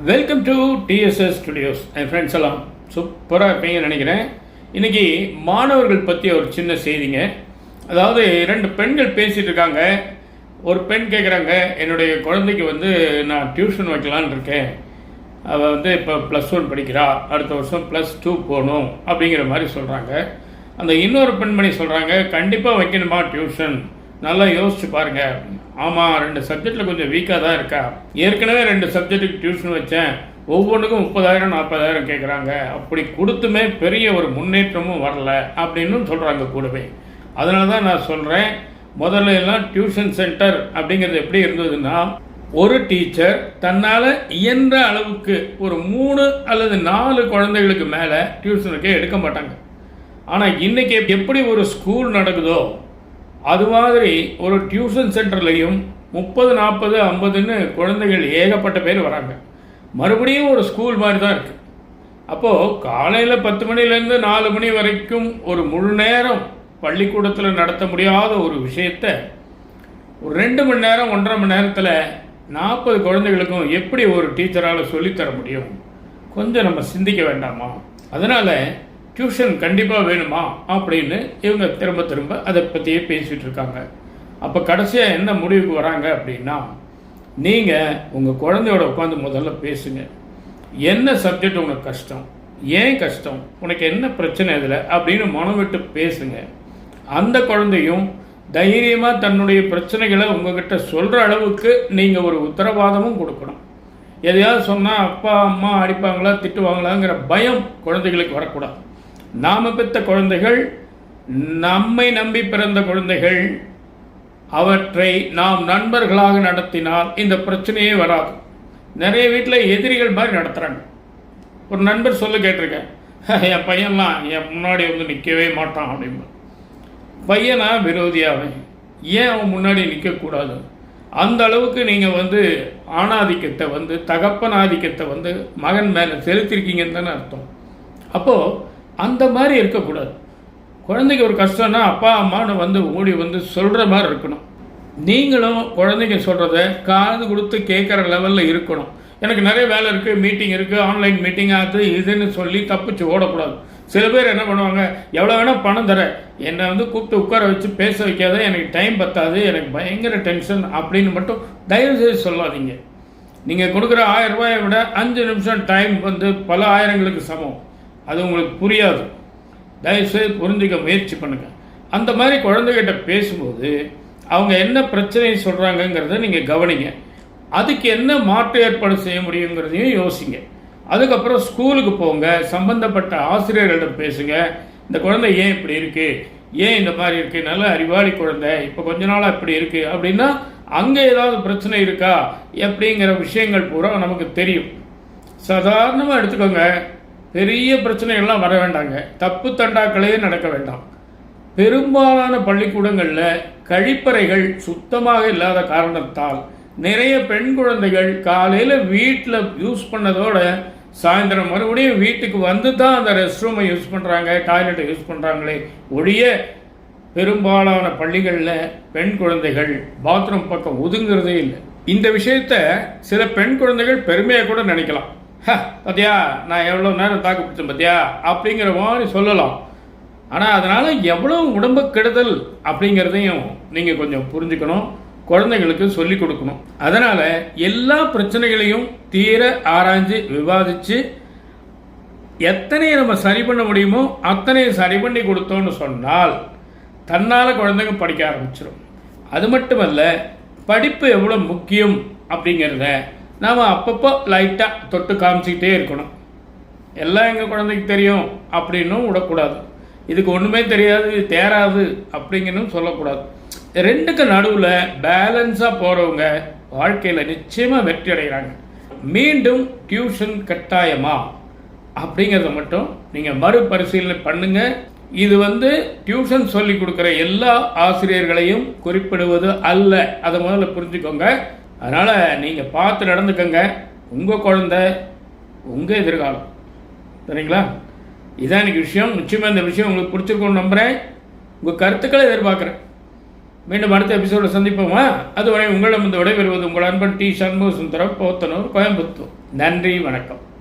Welcome to TDS studios. N friends எல்லாம் சூப்பராக இருப்பீங்கன்னு நினைக்கிறேன். இன்றைக்கி மாணவர்கள் பற்றி ஒரு சின்ன செய்திங்க. அதாவது 2 பெண்கள் பேசிகிட்டு இருக்காங்க. ஒரு பெண் கேட்குறாங்க, என்னுடைய குழந்தைக்கு நான் டியூஷன் வைக்கலான்னு இருக்கேன். அவள் இப்போ +1 படிக்கிறா, அடுத்த வருஷம் +2 போகணும் அப்படிங்கிற மாதிரி சொல்கிறாங்க. அந்த இன்னொரு பெண்மணி சொல்கிறாங்க, கண்டிப்பாக வைக்கணுமா டியூஷன், நல்லா யோசிச்சு பாருங்க. ஆமாம், 2 சப்ஜெக்டில் கொஞ்சம் வீக்காக தான் இருக்கா. ஏற்கனவே 2 சப்ஜெக்ட்டுக்கு டியூஷன் வச்சேன், ஒவ்வொன்றுக்கும் 30,000 40,000 கேட்குறாங்க. அப்படி கொடுத்துமே பெரிய ஒரு முன்னேற்றமும் வரல அப்படின்னு சொல்கிறாங்க கூடவே. அதனால தான் நான் சொல்கிறேன், முதல்ல எல்லாம் டியூஷன் சென்டர் அப்படிங்கிறது எப்படி இருந்ததுன்னா, ஒரு டீச்சர் தன்னால் இயன்ற அளவுக்கு ஒரு 3 அல்லது 4 குழந்தைகளுக்கு மேலே டியூஷனுக்கே எடுக்க மாட்டாங்க. ஆனால் இன்றைக்கி எப்படி ஒரு ஸ்கூல் நடக்குதோ அது மாதிரி ஒரு டியூஷன் சென்டர்லையும் 30, 40, 50ன்னு குழந்தைகள் ஏகப்பட்ட பேர் வராங்க. மறுபடியும் ஒரு ஸ்கூல் மாதிரி தான் இருக்குது. அப்போது காலையில் 10 மணிலேருந்து 4 மணி வரைக்கும் ஒரு முழு நேரம் பள்ளிக்கூடத்தில் நடத்த முடியாத ஒரு விஷயத்தை ஒரு 2 மணி நேரம் 1.5 மணி நேரத்தில் 40 குழந்தைகளுக்கும் எப்படி ஒரு டீச்சரால் சொல்லித்தர முடியும்? கொஞ்சம் நம்ம சிந்திக்க வேண்டாமா? அதனால் டியூஷன் கண்டிப்பாக வேணுமா அப்படின்னு இவங்க திரும்ப அதை பற்றியே பேசிகிட்டு இருக்காங்க. அப்போ கடைசியாக என்ன முடிவுக்கு வராங்க அப்படின்னா, நீங்கள் உங்கள் குழந்தையோட உட்காந்து முதல்ல பேசுங்க. என்ன சப்ஜெக்ட் உனக்கு கஷ்டம், ஏன் கஷ்டம், உனக்கு என்ன பிரச்சனை இதில் அப்படின்னு மனம் விட்டு பேசுங்க. அந்த குழந்தையும் தைரியமாக தன்னுடைய பிரச்சனைகளை உங்ககிட்ட சொல்கிற அளவுக்கு நீங்கள் ஒரு உத்தரவாதமும் கொடுக்கணும். எதையாவது சொன்னால் அப்பா அம்மா அடிப்பாங்களா திட்டுவாங்களாங்கிற பயம் குழந்தைகளுக்கு வரக்கூடாது. நாம் பெற்ற குழந்தைகள், நம்மை நம்பி பிறந்த குழந்தைகள், அவற்றை நாம் நண்பர்களாக நடத்தினால் இந்த பிரச்சனையே வராது. நிறைய வீட்டில் எதிரிகள் மாதிரி நடத்துகிறாங்க. ஒரு நண்பர் சொல்ல கேட்டிருக்கேன், என் பையன்லாம் என் முன்னாடி நிற்கவே மாட்டான் அப்படின்னு. பையனா விரோதியாவே, ஏன் அவன் முன்னாடி நிற்கக்கூடாது? அந்த அளவுக்கு நீங்கள் ஆணாதிக்கத்தை தகப்பனாதிக்கத்தை மகன் மேலே செலுத்திருக்கீங்கன்னு தானே அர்த்தம். அப்போது அந்த மாதிரி இருக்கக்கூடாது. குழந்தைக்கு ஒரு கஷ்டம்னா அப்பா அம்மானு ஓடி சொல்கிற மாதிரி இருக்கணும். நீங்களும் குழந்தைங்க சொல்கிறத காது கொடுத்து கேட்குற லெவலில் இருக்கணும். எனக்கு நிறைய வேலை இருக்குது, மீட்டிங் இருக்குது, ஆன்லைன் மீட்டிங் அது இதுன்னு சொல்லி தப்பிச்சு ஓடக்கூடாது. சில பேர் என்ன பண்ணுவாங்க, எவ்வளோ வேணால் பணம் தர, என்னை கூப்பிட்டு உட்கார வச்சு பேச வைக்காத, எனக்கு டைம் பத்தாது, எனக்கு பயங்கர டென்ஷன் அப்படின்னு மட்டும் தயவுசெய்து சொல்லாதீங்க. நீங்கள் கொடுக்குற 1000 ரூபாயை விட 5 நிமிஷம் டைம் பல ஆயிரங்களுக்கு சமம். அது உங்களுக்கு புரியாது. தயவுசெய்து புரிஞ்சுக்க முயற்சி பண்ணுங்கள். அந்த மாதிரி குழந்தைகிட்ட பேசும்போது அவங்க என்ன பிரச்சனை சொல்கிறாங்கங்கிறத நீங்கள் கவனிங்க. அதுக்கு என்ன மாற்று ஏற்பாடு செய்ய முடியுங்கிறதையும் யோசிங்க. அதுக்கப்புறம் ஸ்கூலுக்கு போங்க, சம்பந்தப்பட்ட ஆசிரியர்களிடம் பேசுங்க. இந்த குழந்தை ஏன் இப்படி இருக்குது, ஏன் இந்த மாதிரி இருக்குது, நல்ல அறிவாளி குழந்தை, இப்போ கொஞ்ச நாளாக இப்படி இருக்குது அப்படின்னா அங்கே ஏதாவது பிரச்சனை இருக்கா எப்படிங்கிற விஷயங்கள் பூரா நமக்கு தெரியும். சாதாரணமாக எடுத்துக்கோங்க, பெரிய பிரச்சனைகள்லாம் வர வேண்டாங்க, தப்பு தண்டாக்களே நடக்க வேண்டாம். பெரும்பாலான பள்ளிக்கூடங்களில் கழிப்பறைகள் சுத்தமாக இல்லாத காரணத்தால் நிறைய பெண் குழந்தைகள் காலையில் வீட்டில் யூஸ் பண்ணதோட சாயந்தரம் மறுபடியும் வீட்டுக்கு தான் அந்த ரெஸ்ட் ரூமை யூஸ் பண்ணுறாங்க, டாய்லெட்டை யூஸ் பண்ணுறாங்களே ஒழிய பெரும்பாலான பள்ளிகளில் பெண் குழந்தைகள் பாத்ரூம் பக்கம் ஒதுங்கிறதே இல்லை. இந்த விஷயத்தை சில பெண் குழந்தைகள் பெருமையாக கூட நினைக்கலாம். பார்த்தியா, நான் எவ்வளோ நேரம் தாக்கு பிடிச்சேன் பார்த்தியா அப்படிங்கிற மாதிரி சொல்லலாம். ஆனால் அதனால் எவ்வளோ உடம்பு கெடுதல் அப்படிங்கிறதையும் நீங்கள் கொஞ்சம் புரிஞ்சுக்கணும், குழந்தைங்களுக்கு சொல்லிக் கொடுக்கணும். அதனால் எல்லா பிரச்சனைகளையும் தீர ஆராய்ஞ்சு விவாதித்து எத்தனை நம்ம சரி பண்ண முடியுமோ அத்தனையை சரி பண்ணி கொடுத்தோன்னு சொன்னால் தன்னால் குழந்தைங்க படிக்க ஆரம்பிச்சிடும். அது மட்டுமல்ல, படிப்பு எவ்வளோ முக்கியம் அப்படிங்கிறத நாம் அப்பப்போ லைட்டாக தொட்டு காமிச்சிக்கிட்டே இருக்கணும். எல்லாம் எங்கள் குழந்தைக்கு தெரியும் அப்படின்னும் விடக்கூடாது. இதுக்கு ஒன்றுமே தெரியாது, இது தேராது அப்படிங்கன்னு சொல்லக்கூடாது. 2க்கு நடுவில் பேலன்ஸாக போகிறவங்க வாழ்க்கையில் நிச்சயமாக வெற்றி அடைகிறாங்க. மீண்டும் டியூஷன் கட்டாயமா அப்படிங்கிறத மட்டும் நீங்கள் மறுபரிசீலனை பண்ணுங்கள். இது டியூஷன் சொல்லி கொடுக்குற எல்லா ஆசிரியர்களையும் குறிப்பிடுவது அல்ல, அதை முதல்ல புரிஞ்சுக்கோங்க. அதனால் நீங்கள் பார்த்து நடந்துக்கங்க. உங்கள் குழந்தை உங்கள் எதிர்காலம், சரிங்களா? இதான் எனக்கு விஷயம். நிச்சயமாக இந்த விஷயம் உங்களுக்கு பிடிச்சிருக்கும்னு நம்புகிறேன். உங்கள் கருத்துக்களை எதிர்பார்க்குறேன். மீண்டும் அடுத்த எபிசோட சந்திப்போமா? அதுவரை உங்களிடம் விடைபெறுவது உங்கள் அன்பன் டி. சண்முக சுந்தரம், போத்தனூர், கோயம்புத்தூர். நன்றி, வணக்கம்.